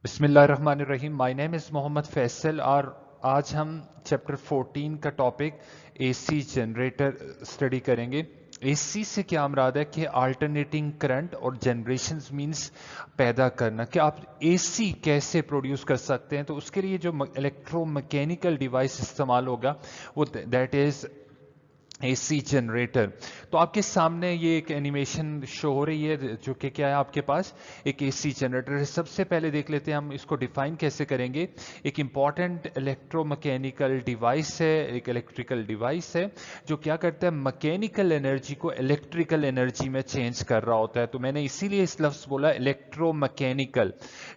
बिस्मिल्लाहिर्रहमानिर्रहीम। My name is Mohammad Faisal और आज हम चैप्टर 14 का टॉपिक एसी जनरेटर स्टडी करेंगे। एसी से क्या मुराद है कि अल्टरनेटिंग करंट और जनरेशन मींस पैदा करना, कि आप एसी कैसे प्रोड्यूस कर सकते हैं। तो उसके लिए जो इलेक्ट्रोमैकेनिकल डिवाइस इस्तेमाल होगा वो दैट इज़ एसी जनरेटर। तो आपके सामने ये एक एनिमेशन शो हो रही है जो कि क्या है, आपके पास एक एसी जनरेटर है। सबसे पहले देख लेते हैं हम इसको डिफाइन कैसे करेंगे। एक इंपॉर्टेंट इलेक्ट्रोमैकेनिकल डिवाइस है, एक इलेक्ट्रिकल डिवाइस है जो क्या करता है, मैकेनिकल एनर्जी को इलेक्ट्रिकल एनर्जी में चेंज कर रहा होता है। तो मैंने इसीलिए इस लफ्ज बोला इलेक्ट्रोमैकेनिकल,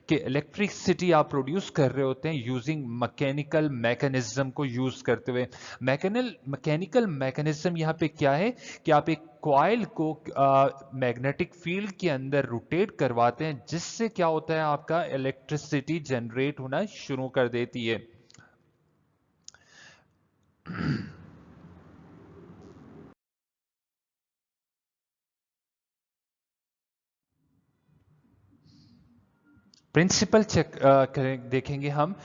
कि इलेक्ट्रिसिटी आप प्रोड्यूस कर रहे होते हैं यूजिंग मैकेनिकल मैकेनिज्म को यूज करते हुए। मैकेनिकल मैकेनिज्म यहाँ पे क्या है कि आप एक कॉइल को मैग्नेटिक फील्ड के अंदर रोटेट करवाते हैं, जिससे क्या होता है, आपका इलेक्ट्रिसिटी जनरेट होना शुरू कर देती है। प्रिंसिपल चेक देखेंगे हम।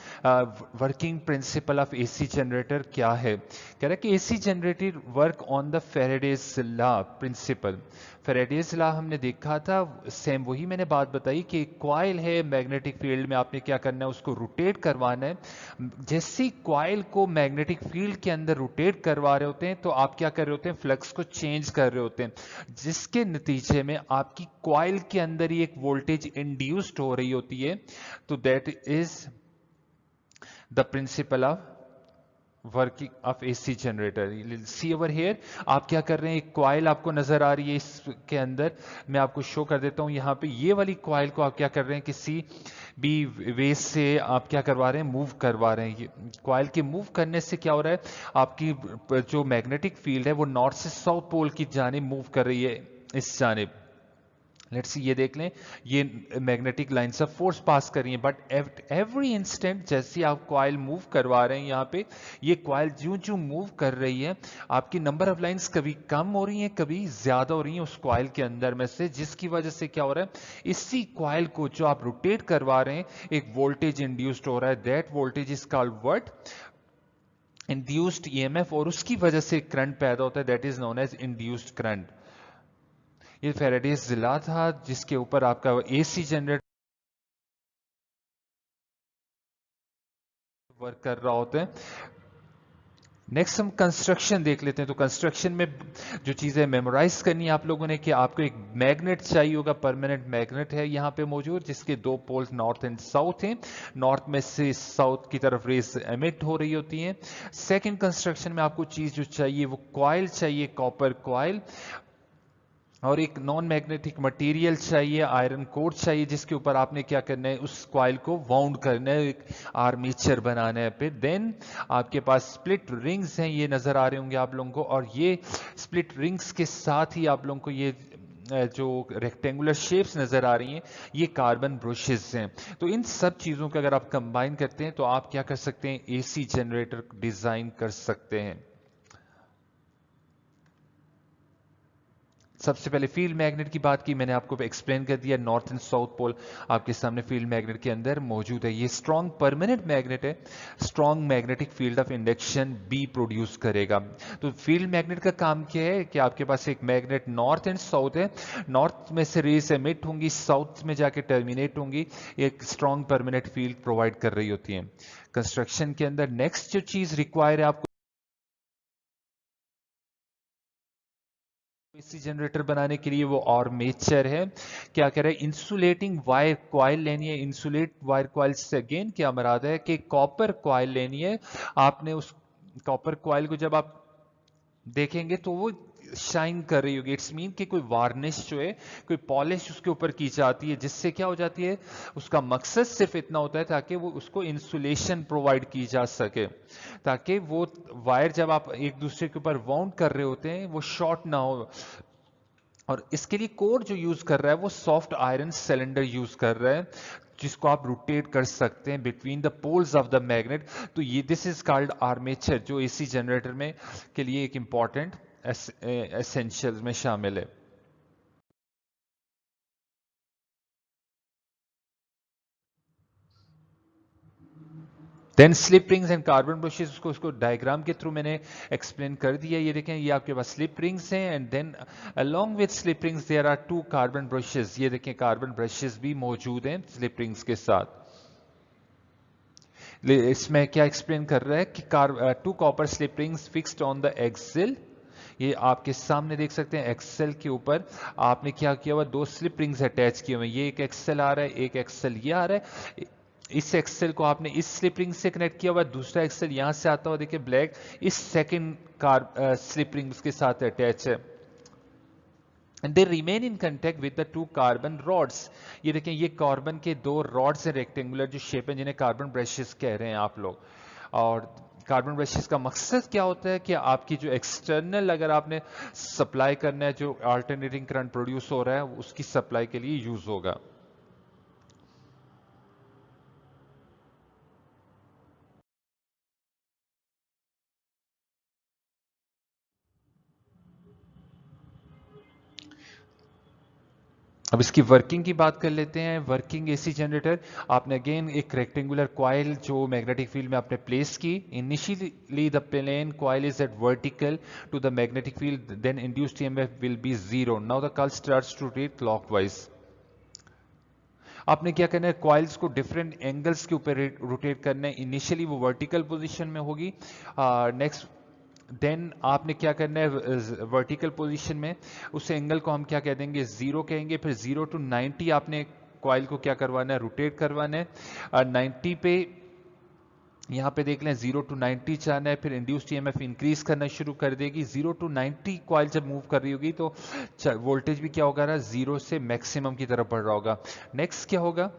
Working principle of AC generator क्या है। कह रहा है कि AC generator work on the Faraday's law principal. Faraday's law हमने देखा था, सेम वही मैंने बात बताई कि कॉइल है मैग्नेटिक फील्ड में, आपने क्या करना है, उसको रोटेट करवाना है। जैसे कॉइल को मैग्नेटिक फील्ड के अंदर रोटेट करवा रहे होते हैं तो आप क्या कर रहे होते हैं, फ्लक्स को चेंज कर रहे होते हैं, जिसके नतीजे में आपकी कॉइल के अंदर ही एक वोल्टेज इंड्यूस्ड हो रही होती है। तो that is the principle of working of AC generator. See over here, आप क्या कर रहे हैं, एक कॉइल आपको नजर आ रही है इसके अंदर। मैं आपको शो कर देता हूं, यहां पे ये वाली कॉइल को आप क्या कर रहे हैं, किसी भी वेज से आप क्या करवा रहे हैं, मूव करवा रहे हैं। कॉइल के मूव करने से क्या हो रहा है, आपकी जो मैग्नेटिक फील्ड है वो नॉर्थ से साउथ पोल की जानिब मूव कर रही है, इस जानिब। लेट्स सी, ये देख लें, ये मैग्नेटिक लाइन से फोर्स पास कर रही है, बट एवरी इंस्टेंट जैसे आप कॉइल मूव करवा रहे हैं यहाँ पे, ये कॉइल ज्यों ज्यों मूव कर रही है, आपकी नंबर ऑफ लाइंस कभी कम हो रही हैं, कभी ज्यादा हो रही हैं उस कॉइल के अंदर में से, जिसकी वजह से क्या हो रहा है, इसी कॉइल को जो आप रोटेट करवा रहे हैं, एक वोल्टेज इंड्यूस्ड हो रहा है। That voltage is called what, induced EMF, और उसकी वजह से करंट पैदा होता है, that is known as induced current. ये फेराडेज लॉ था जिसके ऊपर आपका एसी जनरेटर वर्क कर रहा होता है। नेक्स्ट हम कंस्ट्रक्शन देख लेते हैं। तो कंस्ट्रक्शन में जो चीज़ें मेमोराइज करनी है आप लोगों ने, कि आपको एक मैग्नेट चाहिए होगा, परमानेंट मैग्नेट है यहाँ पे मौजूद, जिसके दो पोल्स नॉर्थ एंड साउथ हैं। नॉर्थ में से साउथ की तरफ रेस एमिट हो रही होती हैं। सेकंड कंस्ट्रक्शन में आपको चीज़ जो चाहिए वो कॉइल चाहिए, कॉपर कॉइल, और एक नॉन मैग्नेटिक मटेरियल चाहिए, आयरन कोर चाहिए, जिसके ऊपर आपने क्या करना है, उस कॉइल को वाउंड करना है, एक आर्मेचर बनाना है। फिर देन आपके पास स्प्लिट रिंग्स हैं, ये नजर आ रहे होंगे आप लोगों को, और ये स्प्लिट रिंग्स के साथ ही आप लोगों को ये जो रेक्टेंगुलर शेप्स नजर आ रही हैं, ये कार्बन ब्रशेस हैं। तो इन सब चीजों को अगर आप कंबाइन करते हैं तो आप क्या कर सकते हैं, एसी जनरेटर डिजाइन कर सकते हैं। सबसे पहले फील्ड मैग्नेट की बात की मैंने, आपको एक्सप्लेन कर दिया, नॉर्थ एंड साउथ पोल आपके सामने फील्ड मैग्नेट के अंदर मौजूद है। ये स्ट्रॉन्ग परमानेंट मैग्नेट है, strong magnetic field of induction B produce करेगा। तो फील्ड मैग्नेट का काम क्या है कि आपके पास एक मैग्नेट नॉर्थ एंड साउथ है, नॉर्थ में से रेस एमिट होंगी, साउथ में जाके टर्मिनेट होंगी, एक स्ट्रॉन्ग परमानेंट फील्ड प्रोवाइड कर रही होती है। कंस्ट्रक्शन के अंदर नेक्स्ट जो चीज रिक्वायर है आपको एसी जनरेटर बनाने के लिए, वो आर्मेचर है। क्या कह रहा है, इंसुलेटिंग वायर कॉइल लेनी है। इंसुलेट वायर कॉइल से अगेन क्या मराद है कि कॉपर कॉइल लेनी है। आपने उस कॉपर कॉइल को जब आप देखेंगे तो वो शाइन कर रही होगी, इट्स मीन कि कोई वार्निश जो है, कोई पॉलिश उसके ऊपर की जाती है, जिससे क्या हो जाती है, उसका मकसद सिर्फ इतना होता है ताकि वो उसको इंसुलेशन प्रोवाइड की जा सके, ताकि वो वायर जब आप एक दूसरे के ऊपर वाउंड कर रहे होते हैं वो शॉर्ट ना हो। और इसके लिए कोर जो यूज कर रहा है वो सॉफ्ट आयरन सिलेंडर यूज कर रहा है, जिसको आप रोटेट कर सकते हैं between the poles of the magnet. तो ये दिस इज कॉल्ड आर्मेचर, जो एसी जनरेटर में के लिए एक इंपॉर्टेंट एसेंशियल में शामिल है। Then slip rings and carbon brushes, उसको डायग्राम के थ्रू मैंने एक्सप्लेन कर दिया। ये देखें, ये आपके पास स्लिप रिंग्स हैं and then along with slip rings there are 2 carbon brushes. ये देखें कार्बन ब्रशेस भी मौजूद हैं स्लिप रिंग्स के साथ। इसमें क्या एक्सप्लेन कर रहा है कि 2 copper slip rings fixed on the axle. ये आपके सामने देख सकते हैं, एक्सेल के ऊपर आपने क्या किया हुआ, 2 स्लिप रिंग्स अटैच किए हुए हैं। ये एक एक्सेल आ रहा है, एक एक्सेल ये आ रहा है। इस एक्सेल को आपने इस स्लिप रिंग से कनेक्ट किया हुआ, दूसरा एक्सेल यहां से आता हुआ देखिए ब्लैक, इस सेकंड स्लिप रिंग्स के साथ अटैच है। And they remain in contact with the 2 carbon rods. ये देखें, ये कार्बन के 2 रॉड्स हैं रेक्टेंगुलर जो शेप है, जिन्हें कार्बन ब्रशेस कह रहे हैं आप लोग। और कार्बन ब्रशेस का मकसद क्या होता है कि आपकी जो एक्सटर्नल अगर आपने सप्लाई करना है, जो अल्टरनेटिंग करंट प्रोड्यूस हो रहा है, उसकी सप्लाई के लिए यूज होगा। अब इसकी वर्किंग की बात कर लेते हैं। वर्किंग एसी जनरेटर, आपने अगेन एक रेक्टेंगुलर कॉइल जो मैग्नेटिक फील्ड में आपने प्लेस की। Initially the plane coil is at vertical to the magnetic field, then induced EMF will be 0। Now the coil starts to rotate clockwise. आपने क्या करना है, कॉइल्स को डिफरेंट एंगल्स के ऊपर रोटेट करना है। इनिशियली वो वर्टिकल पोजीशन में होगी, नेक्स्ट देन आपने क्या करना है, वर्टिकल पोजीशन में उस एंगल को हम क्या कह देंगे, 0 कहेंगे। फिर 0 to 90 आपने कॉइल को क्या करवाना है, रोटेट करवाना है। 90 पे यहाँ पे देख लें 0 to 90 जाना है, फिर इंड्यूस्ड ईएमएफ इंक्रीज करना शुरू कर देगी। 0 to 90 कॉइल जब मूव कर रही होगी तो वोल्टेज भी क्या होगा ना, 0 से मैक्सिमम की तरफ बढ़ रहा होगा। नेक्स्ट क्या होगा,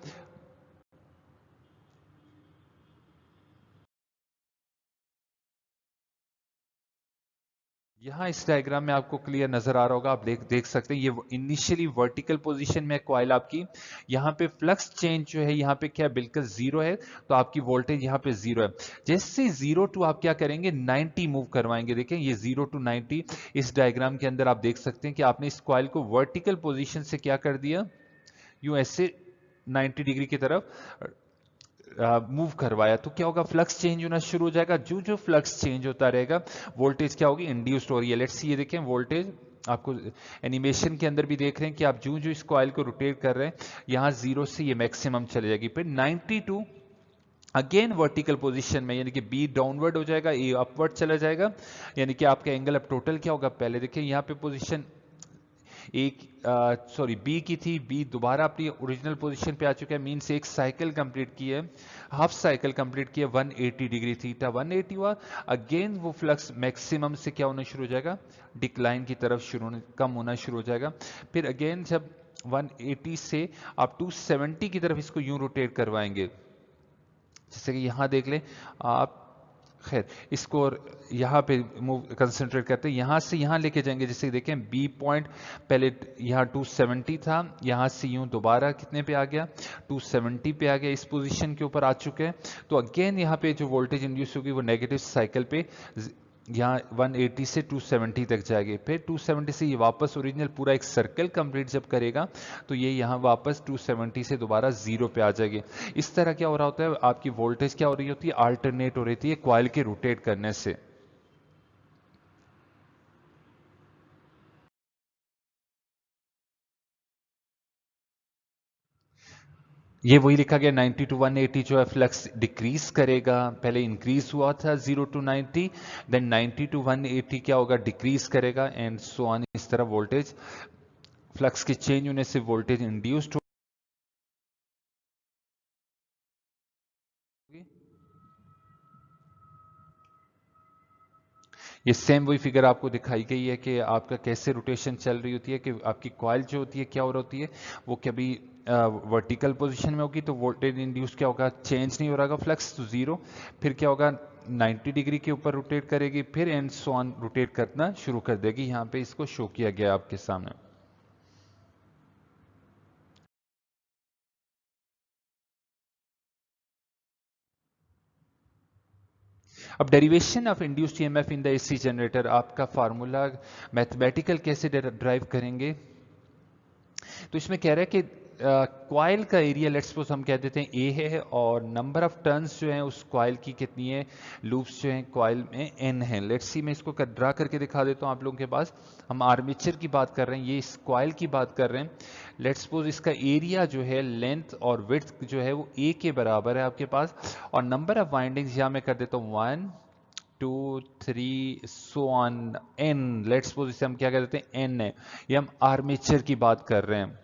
यहाँ इस डायग्राम में आपको क्लियर नजर आ रहा होगा, आप देख सकते हैं, ये इनिशियली वर्टिकल पोजीशन में कॉइल आपकी। यहाँ पे फ्लक्स चेंज जो है, यहाँ पे क्या बिल्कुल 0 है, तो आपकी वोल्टेज यहाँ पे 0 है। जैसे 0 टू आप क्या करेंगे, 90 मूव करवाएंगे। देखें ये 0 to 90 इस डायग्राम के अंदर आप देख सकते हैं कि आपने इस कॉइल को वर्टिकल पोजिशन से क्या कर दिया, यूं ऐसे 90 डिग्री की तरफ मूव करवाया। तो क्या होगा, फ्लक्स चेंज होना शुरू हो जाएगा। जो जो फ्लक्स चेंज होता रहेगा, वोल्टेज क्या होगी, इंड्यूस्ड हो रही है। लेट्स सी, ये देखें वोल्टेज आपको एनिमेशन के अंदर भी देख रहे हैं कि आप जो जो इस कॉइल को रोटेट कर रहे हैं, यहां 0 से ये मैक्सिमम चले जाएगी। फिर 92 अगेन वर्टिकल पोजीशन में, यानी कि बी डाउनवर्ड हो जाएगा, ए अपवर्ड चला जाएगा। यानी कि आपका एंगल अब टोटल क्या होगा, पहले देखिए यहाँ पे पोजीशन एक सॉरी बी की थी, बी दोबारा अपनी ओरिजिनल पोजीशन पे आ चुका है, मींस एक साइकिल कंप्लीट की है, हाफ साइकिल कंप्लीट की है, 180 डिग्री थीटा 180 हुआ। अगेन वो फ्लक्स मैक्सिमम से क्या होना शुरू हो जाएगा, डिक्लाइन की तरफ कम होना शुरू हो जाएगा। फिर अगेन जब 180 से आप 270 की तरफ इसको यूं रोटेट करवाएंगे, जैसे कि यहां देख लें आप, खैर इसको यहाँ पे मूव कंसंट्रेट करते हैं, यहाँ से यहाँ लेके जाएंगे। जैसे देखें बी पॉइंट पहले यहाँ 270 था, यहाँ से यूं दोबारा कितने पे आ गया, 270 पे आ गया, इस पोजीशन के ऊपर आ चुके हैं। तो अगेन यहाँ पे जो वोल्टेज इंड्यूस होगी वो नेगेटिव साइकिल पे यहाँ 180 से 270 तक जाएगी। फिर 270 से ये वापस ओरिजिनल पूरा एक सर्कल कंप्लीट जब करेगा, तो ये यहाँ वापस 270 से दोबारा 0 पे आ जाएगी। इस तरह क्या हो रहा होता है, आपकी वोल्टेज क्या हो रही होती है, अल्टरनेट हो रही थी कॉइल के रोटेट करने से। ये वही लिखा गया 90 to 180 जो है फ्लक्स डिक्रीज करेगा, पहले इंक्रीज हुआ था 0 to 90, देन 90 to 180 क्या होगा, डिक्रीज करेगा एंड सो ऑन। इस तरह वोल्टेज फ्लक्स के चेंज होने से वोल्टेज इंड्यूस्ड होगी। ये सेम वही फिगर आपको दिखाई गई है कि आपका कैसे रोटेशन चल रही होती है, कि आपकी कॉइल जो होती है क्या हो रही होती है, वो कभी वर्टिकल पोजीशन में होगी तो वोल्टेज इंड्यूस क्या होगा, चेंज नहीं हो रहा, फ्लक्स तो 0। फिर क्या होगा, 90 डिग्री के ऊपर रोटेट करेगी, फिर एंड सो ऑन रोटेट करना शुरू कर देगी। यहाँ पे इसको शो किया गया आपके सामने। अब derivation of induced EMF in the AC generator, आपका फार्मूला मैथमेटिकल कैसे ड्राइव करेंगे। तो इसमें कह रहा है कि कॉइल का एरिया लेट्स सपोज हम कह देते हैं ए है और नंबर ऑफ टर्न्स जो हैं उस कॉइल की कितनी है, लूप्स जो हैं कॉइल में एन है। लेट्स सी मैं इसको ड्रा करके दिखा देता हूं आप लोगों के पास। हम आर्मेचर की बात कर रहे हैं, ये इस कॉइल की बात कर रहे हैं। लेट्स सपोज इसका एरिया जो है लेंथ और विड्थ जो है वो ए के बराबर है आपके पास, और नंबर ऑफ वाइंडिंग्स यहां मैं कर देता हूं 1 2 3 so on an. Let's suppose इसे हम क्या कर देते हैं एन है, ये हम आर्मेचर की बात कर रहे हैं।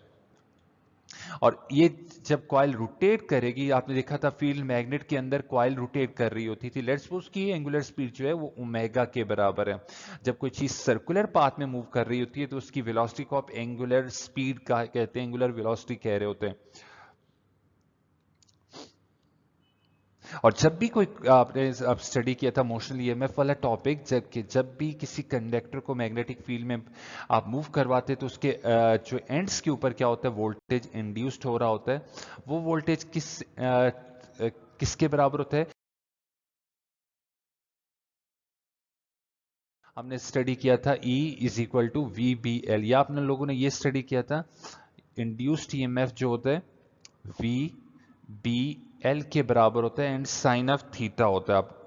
और ये जब कॉइल रोटेट करेगी, आपने देखा था फील्ड मैग्नेट के अंदर कॉइल रोटेट कर रही होती थी, लेट्स सपोज की एंगुलर स्पीड जो है वो ओमेगा के बराबर है। जब कोई चीज सर्कुलर पाथ में मूव कर रही होती है तो उसकी वेलोसिटी को आप एंगुलर स्पीड का कहते हैं, एंगुलर वेलोसिटी कह रहे होते हैं। और जब भी कोई आपने अब स्टडी किया था मोशनल ईएमएफ वाला टॉपिक, जब भी किसी कंडक्टर को मैग्नेटिक फील्ड में आप मूव करवाते तो उसके जो एंड्स के ऊपर क्या होता है, वोल्टेज इंड्यूस्ड हो रहा होता है। वो वोल्टेज किसके बराबर होता है, हमने स्टडी किया था E is equal to V B L, या आपने लोगों ने ये स्टडी किया था इंड्यूस्ड ईएमएफ जो होता है वी बी एल के बराबर होता है एंड साइन ऑफ थीटा होता है। आप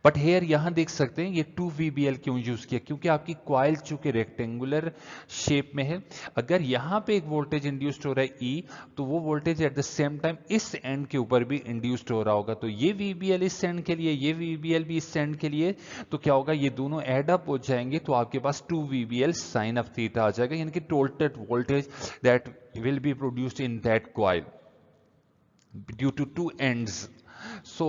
बट हेयर यहां देख सकते हैं ये 2VBL क्यों यूज किया, क्योंकि आपकी कॉइल चूंकि रेक्टेंगुलर शेप में है, अगर यहां पे एक वोल्टेज इंड्यूस्ड हो रहा है E, तो वो voltage at the same time इस एंड के ऊपर भी इंड्यूस्ड हो रहा होगा। तो ये VBL इस एंड के लिए, ये VBL भी इस एंड के लिए, तो क्या होगा, ये दोनों एड अप हो जाएंगे तो आपके पास 2VBL साइन ऑफ थीटा आ जाएगा, यानी कि total voltage that will be produced in that coil due to two ends. So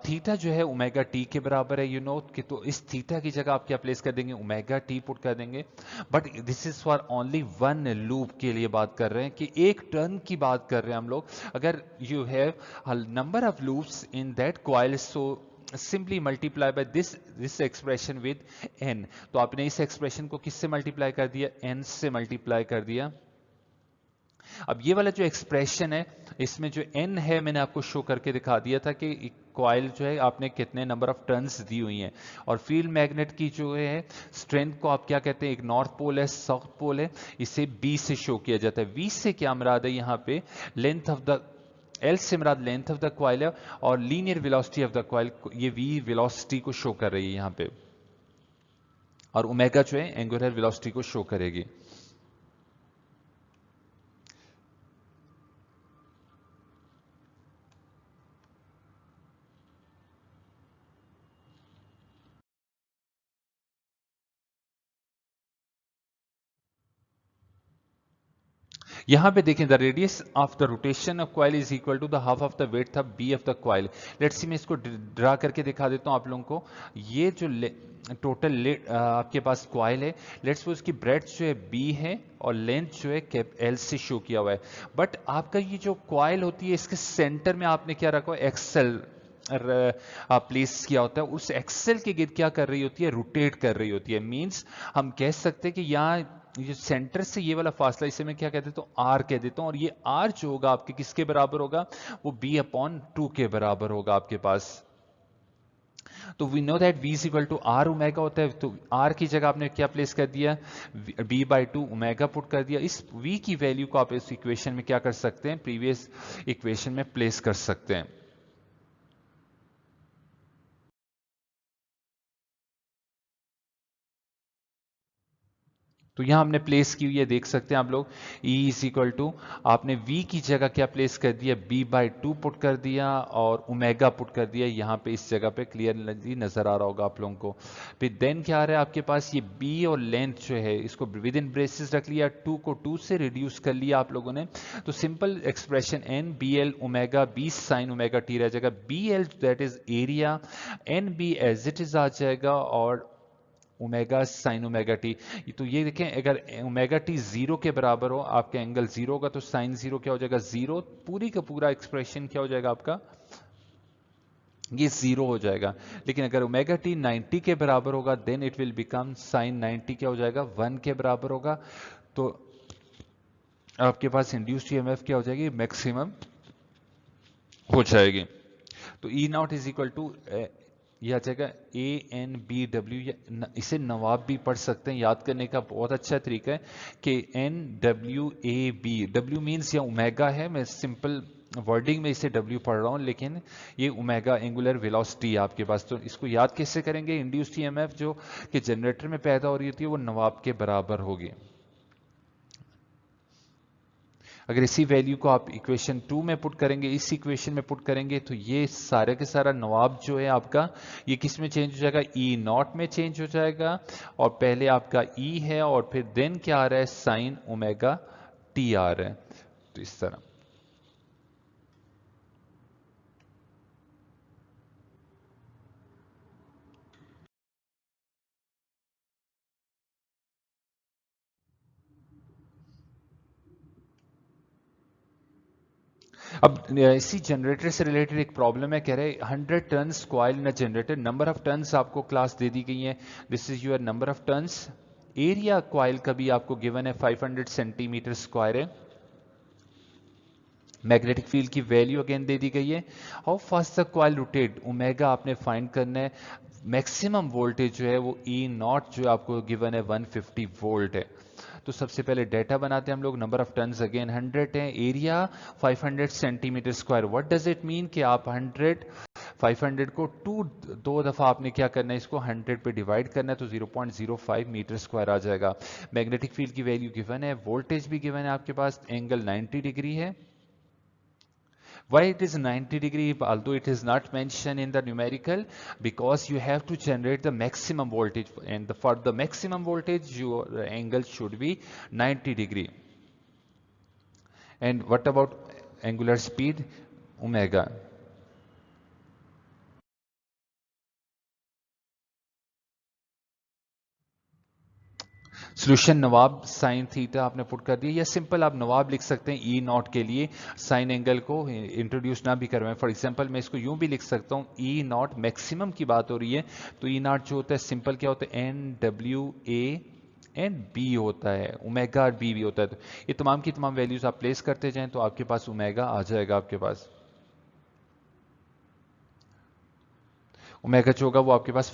theta जो है ओमेगा टी के बराबर है, यू नो कि, तो इस थीटा की जगह आप क्या प्लेस कर देंगे, ओमेगा टी पुट कर देंगे। But this is for only one loop के लिए बात कर रहे हैं, कि एक टर्न की बात कर रहे हैं हम लोग। अगर you have number of loops in that coil, so simply multiply by this expression with N. तो आपने इस एक्सप्रेशन को किससे मल्टीप्लाई कर दिया, एन से मल्टीप्लाई कर दिया। अब ये वाला जो एक्सप्रेशन है, इसमें जो n है मैंने आपको शो करके दिखा दिया था कि कॉइल जो है आपने कितने नंबर ऑफ टर्न्स दी हुई हैं, और फील्ड मैग्नेट की जो है स्ट्रेंथ को आप क्या कहते हैं, एक नॉर्थ पोल है, साउथ पोल है, इसे B से शो किया जाता है। V से क्या मुराद है यहाँ पे, लेंथ ऑफ द, L से मुराद लेंथ ऑफ द कॉइल है, और linear velocity of the coil, ये V वेलोसिटी को शो कर रही है यहाँ पे, और ओमेगा जो है एंगुलर वेलोसिटी को शो करेगी। यहां पे देखें, the radius of the rotation of coil is equal to the half of the width of B of the coil. Let's see मैं इसको ड्रा करके दिखा देता हूं आप लोगों को। ये जो टोटल आपके पास कॉइल है, लेट्स सपोज उसकी ब्रेड्थ जो है बी है और लेंथ जो है कैप एल से शो किया हुआ है। बट आपका ये जो कॉइल होती है, इसके सेंटर में आपने क्या रखा है, एक्सेल प्लेस किया होता है। उस एक्सेल के गिर्द क्या कर रही होती है, रोटेट कर रही होती है। मींस हम कह सकते हैं कि यहाँ ये सेंटर से ये वाला फासला, इसे मैं क्या कह देता हूँ, आर कह देता हूँ, और ये आर जो होगा आपके किसके बराबर होगा, वो B/2 के बराबर होगा आपके पास। तो we know that V is equal to R omega होता है, तो R की जगह आपने क्या प्लेस कर दिया, B/2 ओमेगा पुट कर दिया। इस V की वैल्यू को आप इस इक्वेशन में क्या कर सकते हैं, प्रीवियस इक्वेशन में प्लेस कर सकते हैं। तो यहां हमने प्लेस की हुई है, देख सकते हैं आप लोग, E इज इक्वल टू, आपने V की जगह क्या प्लेस कर दिया, B/2 पुट कर दिया और ओमेगा पुट कर दिया। यहां पे इस जगह पे क्लियरली नजर आ रहा होगा आप लोगों को। फिर देन क्या आ रहा है आपके पास, ये B और लेंथ जो है इसको विद इन ब्रेसेस रख लिया, 2 को 2 से रिड्यूस कर लिया आप लोगों ने। तो simple expression NBL omega B sine omega t रह जाएगा। BL that is area, NB as it is आ जाएगा, और ओमेगा साइन ओमेगा टी। तो ये देखें, अगर ओमेगा टी जीरो के बराबर हो, आपका एंगल जीरो होगा, तो साइन जीरो क्या हो जाएगा, जीरो। पूरी का पूरा एक्सप्रेशन क्या हो जाएगा आपका, ये जीरो हो जाएगा। लेकिन अगर ओमेगा टी 90 के बराबर होगा, then it will become sine 90 क्या हो जाएगा, 1 के बराबर होगा। तो आपके पास इंड्यूस्ड ईएमएफ क्या हो जाएगी, मैक्सिमम हो जाएगी। तो E nought is equal to ये आ जाएगा ANBW, इसे नवाब भी पढ़ सकते हैं। याद करने का बहुत अच्छा तरीका है कि NWAB, डब्ल्यू मीन्स या ओमेगा है, मैं सिंपल वर्डिंग में इसे W पढ़ रहा हूँ, लेकिन ये ओमेगा एंगुलर वेलोसिटी है आपके पास। तो इसको याद कैसे करेंगे? इंड्यूस्ड ईएमएफ जो कि जनरेटर में पैदा हो रही होती है वो नवाब के बराबर होगी। अगर इसी वैल्यू को आप इक्वेशन 2 में पुट करेंगे, इस इक्वेशन में पुट करेंगे, तो ये सारे के सारा नवाब जो है आपका, ये किस में चेंज हो जाएगा? ई नॉट में चेंज हो जाएगा। और पहले आपका ई है और फिर देन क्या आ रहा है? साइन ओमेगा टी आ रहा है। तो इस तरह अब इसी जनरेटर से रिलेटेड एक प्रॉब्लम है, कह रहे 100 turns coil in generator, number of turns आपको क्लास दे दी गई है, this is your number of turns. Area coil का भी आपको गिवन है 500 सेंटीमीटर स्क्वायर है। मैग्नेटिक फील्ड की वैल्यू अगेन दे दी गई है। How fast the coil rotate, omega आपने फाइंड करना है। मैक्सिमम वोल्टेज जो है वो ई नॉट जो आपको गिवन है 150 वोल्ट है। तो सबसे पहले डेटा बनाते हैं हम लोग। नंबर ऑफ टन्स अगेन 100 है, area 500 centimetre square. What does it mean कि आप 500 को दो दफा आपने क्या करना है, इसको 100 पे डिवाइड करना है, तो 0.05 मीटर स्क्वायर आ जाएगा। मैग्नेटिक फील्ड की वैल्यू गिवन है, वोल्टेज भी गिवन है आपके पास, एंगल 90 डिग्री है। Why it is 90 degree, although it is not mentioned in the numerical? Because you have to generate the maximum voltage, and for the maximum voltage your angle should be 90 degree. And what about angular speed? Omega. Solution Nawab sine theta आपने put कर दिया, या simple आप नवाब लिख सकते हैं ई not के लिए, साइन एंगल को इंट्रोड्यूस ना भी करवाएं। फॉर एग्जांपल मैं इसको यूं भी लिख सकता हूं, ई नॉट मैक्सिमम की बात हो रही है, तो ई नॉट जो होता है सिंपल क्या होता है? NWA एंड बी होता है, ओमेगा और बी भी होता है। तो ये तमाम की तमाम वैल्यूज आप प्लेस करते जाएं तो आपके पास ओमेगा आ जाएगा। आपके पास ओमेगा जो होगा वो आपके पास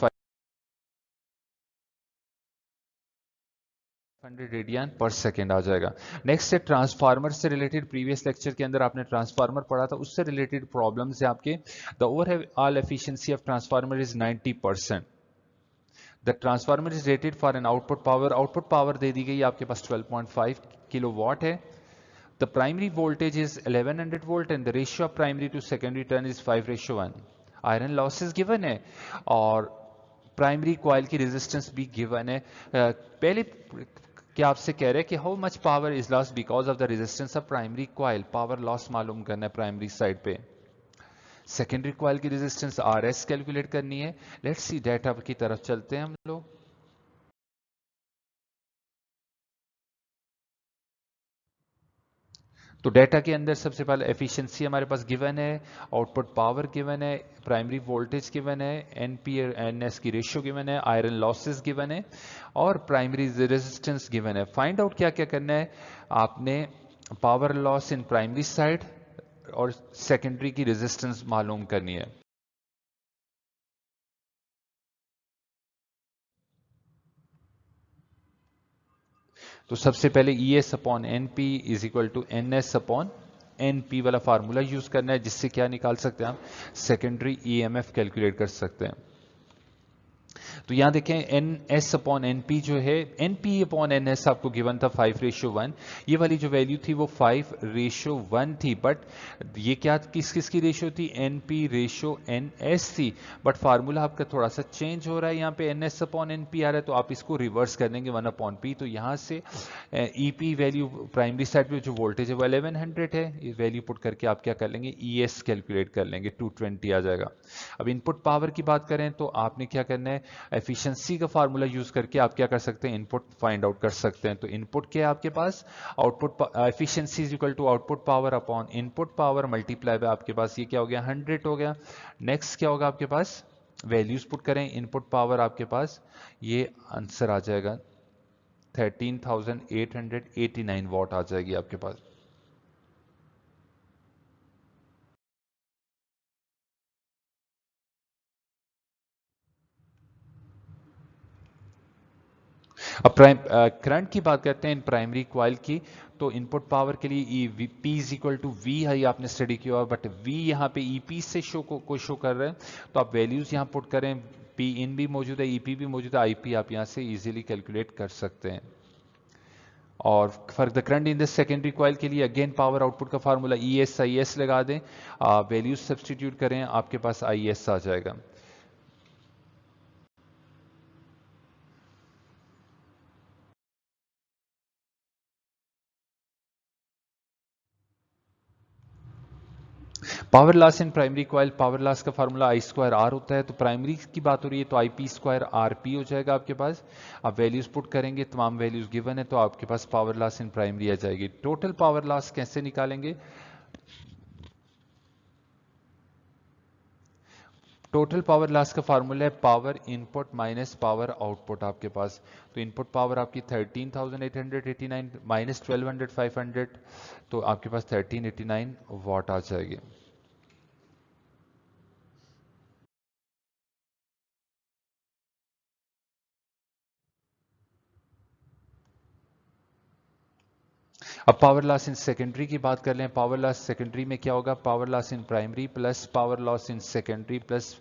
100 रेडियन पर सेकेंड आ जाएगा। नेक्स्ट है ट्रांसफार्मर से रिलेटेड। प्रीवियस लेक्चर के अंदर आपने ट्रांसफार्मर पढ़ा था, उससे रिलेटेड प्रॉब्लम्स है आपके। The overall efficiency of transformer is 90%। The transformer is rated for an output power, output power दे दी गई आपके पास 12.5 किलोवाट है। The primary voltage is 1100 volt and the ratio of primary to secondary turn is 5:1। Iron losses given है और primary coil की resistance भी गिवन है। पहले क्या आपसे कह रहे हैं कि how much power is lost because of the resistance of primary coil, power loss मालूम करना है प्राइमरी साइड पे। सेकेंडरी कॉइल की रेजिस्टेंस RS कैलकुलेट करनी है। लेट्स सी डाटा की तरफ चलते हैं हम लोग। तो डेटा के अंदर सबसे पहले एफिशिएंसी हमारे पास गिवन है, आउटपुट पावर गिवन है, प्राइमरी वोल्टेज गिवन है, एनपी एनएस की रेशियो गिवन है, आयरन लॉसेस गिवन है और प्राइमरी रेजिस्टेंस गिवन है। फाइंड आउट क्या क्या करना है आपने? Power loss in primary side और सेकेंडरी की रेजिस्टेंस मालूम करनी है। तो सबसे पहले E S upon N P is equal to N S upon N P वाला फार्मूला यूज करना है, जिससे क्या निकाल सकते हैं हम? सेकेंडरी ईएमएफ कैलकुलेट कर सकते हैं। तो यहां देखें N S upon N P जो है, N P upon N S आपको गिवन था 5:1। ये वाली जो वैल्यू थी वो 5:1 थी, बट ये क्या किस किस की रेशियो थी? N P ratio N S थी। बट फार्मूला आपका थोड़ा सा चेंज हो रहा है, यहाँ पे N S upon N P आ रहा है, तो आप इसको रिवर्स कर देंगे 1/p। तो यहाँ से E P value primary side पे जो वोल्टेज है वो 1100 है, ये वैल्यू पुट करके आप क्या कर लेंगे? ई एस कैलकुलेट कर लेंगे, 220 आ जाएगा। अब इनपुट पावर की बात करें तो आपने क्या करना है? एफिशिएंसी का फार्मूला यूज करके आप क्या कर सकते हैं? इनपुट फाइंड आउट कर सकते हैं। तो इनपुट क्या है आपके पास? Output efficiency is equal to output power upon input power multiply by आपके पास ये क्या हो गया? 100 हो गया। नेक्स्ट क्या होगा आपके पास? वैल्यूज पुट करें, इनपुट पावर आपके पास ये आंसर आ जाएगा 13,889 वॉट आ जाएगी आपके पास। अब करंट की बात करते हैं इन प्राइमरी कॉइल की, तो इनपुट पावर के लिए P is equal to V है, आपने स्टडी किया, बट V यहाँ पे EP से शो कर रहे हैं, तो आप वैल्यूज यहाँ पुट करें, P इन भी मौजूद है, EP भी मौजूद है, IP आप यहाँ से इजीली कैलकुलेट कर सकते हैं। और for the current in the secondary coil के लिए अगेन पावर आउटपुट का फार्मूला ES लगा दें, वैल्यूज सब्सटीट्यूट करें, आपके पास IS आ जाएगा। Power loss in primary coil, power loss का फार्मूला I²R होता है, तो प्राइमरी की बात हो रही है तो IP²RP हो जाएगा आपके पास। आप वैल्यूज पुट करेंगे, तमाम वैल्यूज गिवन है, तो आपके पास पावर लॉस इन प्राइमरी आ जाएगी। टोटल पावर लॉस कैसे निकालेंगे? टोटल पावर लॉस का फार्मूला है power input minus power output आपके पास। तो इनपुट पावर आपकी 13,889 माइनस 1200 तो आपके पास 1389 वाट आ जाएगी। अब पावर लॉस इन सेकेंडरी की बात कर लें, पावर लॉस सेकेंडरी में क्या होगा? Power loss in primary plus power loss in secondary plus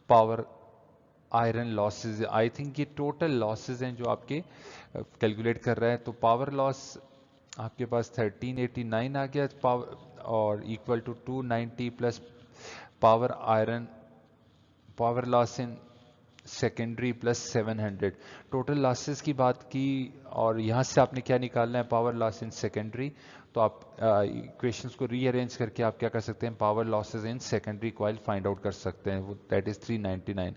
power iron losses. I think ये टोटल लॉसेज हैं जो आपके कैलकुलेट कर रहे हैं। तो पावर लॉस आपके पास 1389 आ गया पावर, और equal to 290 plus power iron power loss in secondary plus 700। Total losses की बात की, और यहाँ से आपने क्या निकालना है? Power loss in secondary. तो आप इक्वेशंस को रीअरेंज करके आप क्या कर सकते हैं? Power losses in secondary coil find out कर सकते हैं, वो दैट इज 399।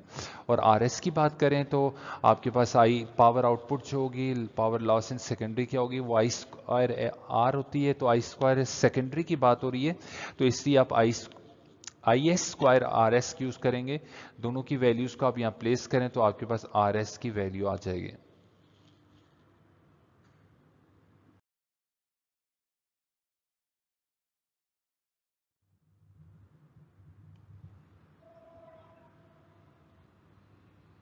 और आरएस की बात करें तो आपके पास आई पावर आउटपुट जो होगी, पावर लॉस इन सेकेंडरी क्या होगी? वो I²R होती है, तो I² सेकेंडरी की बात हो रही है, तो इसलिए आप IS²RS यूज करेंगे। दोनों की वैल्यूज को आप यहां प्लेस करें तो आपके पास RS की वैल्यू आ जाएगी।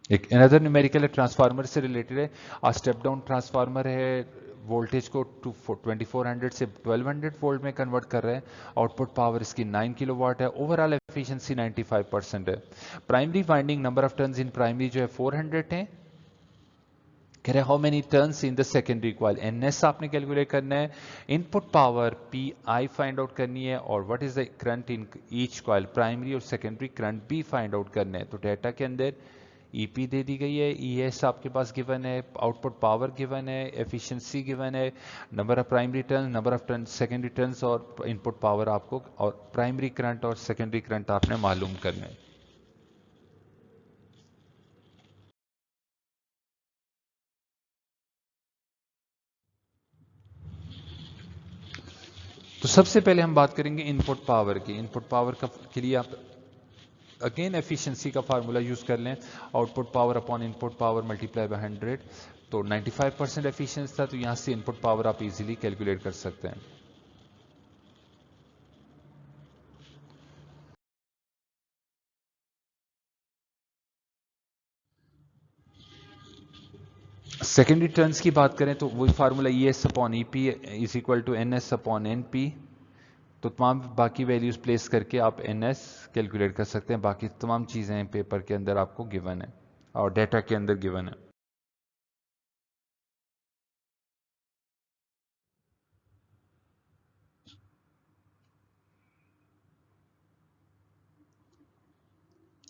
एक अनदर न्यूमेरिकल ट्रांसफार्मर से रिलेटेड है, स्टेप डाउन ट्रांसफार्मर है, वोल्टेज को 2400 से 1200 वोल्ट में कन्वर्ट कर रहे हैं। आउटपुट पावर इसकी 9 किलोवाट है। ओवरऑल एफिशिएंसी 95% है। Primary winding number of turns in primary जो है 400 है। कह रहे how many turns in the secondary coil, NS आपने कैलकुलेट करना है, input power P I find out करनी है, और what is the current in each coil, primary और सेकेंडरी करंट भी फाइंड आउट करना है। तो डेटा के अंदर ईपी दे दी गई है, ईएस आपके पास गिवन है, आउटपुट पावर गिवन है, एफिशिएंसी गिवन है, number of primary turn, number of turn secondary turns, और इनपुट पावर आपको, और प्राइमरी करंट और सेकेंडरी करंट आपने मालूम करना है। तो सबसे पहले हम बात करेंगे इनपुट पावर की। इनपुट पावर का के लिए आप अगेन एफिशिएंसी का फार्मूला यूज कर लें, output power upon input power multiply bye 100। तो 95% एफिशिएंसी था, तो यहां से इनपुट पावर आप इजीली कैलकुलेट कर सकते हैं। सेकेंडरी टर्न्स की बात करें तो वही formula E S upon E P is equal to N S upon N P. तो तमाम बाकी वैल्यूज प्लेस करके आप एन एस कैलकुलेट कर सकते हैं। बाकी तमाम चीज़ें पेपर के अंदर आपको गिवन है और डेटा के अंदर गिवन है।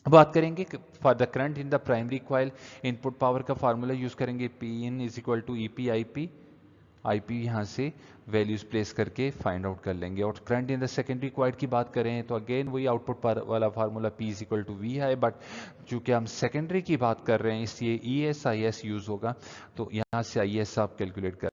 अब बात करेंगे for the current in the primary coil, input power का फार्मूला यूज करेंगे, P in is equal to E P I P. I P यहाँ से वैल्यूज प्लेस करके फाइंड आउट कर लेंगे। और current in the secondary coil की बात करें तो अगेन वही आउटपुट पर वाला formula P is equal to V है, बट चूंकि हम सेकेंडरी की बात कर रहे हैं इसलिए E S I S use होगा। तो यहाँ से आई एस आप कैलकुलेट कर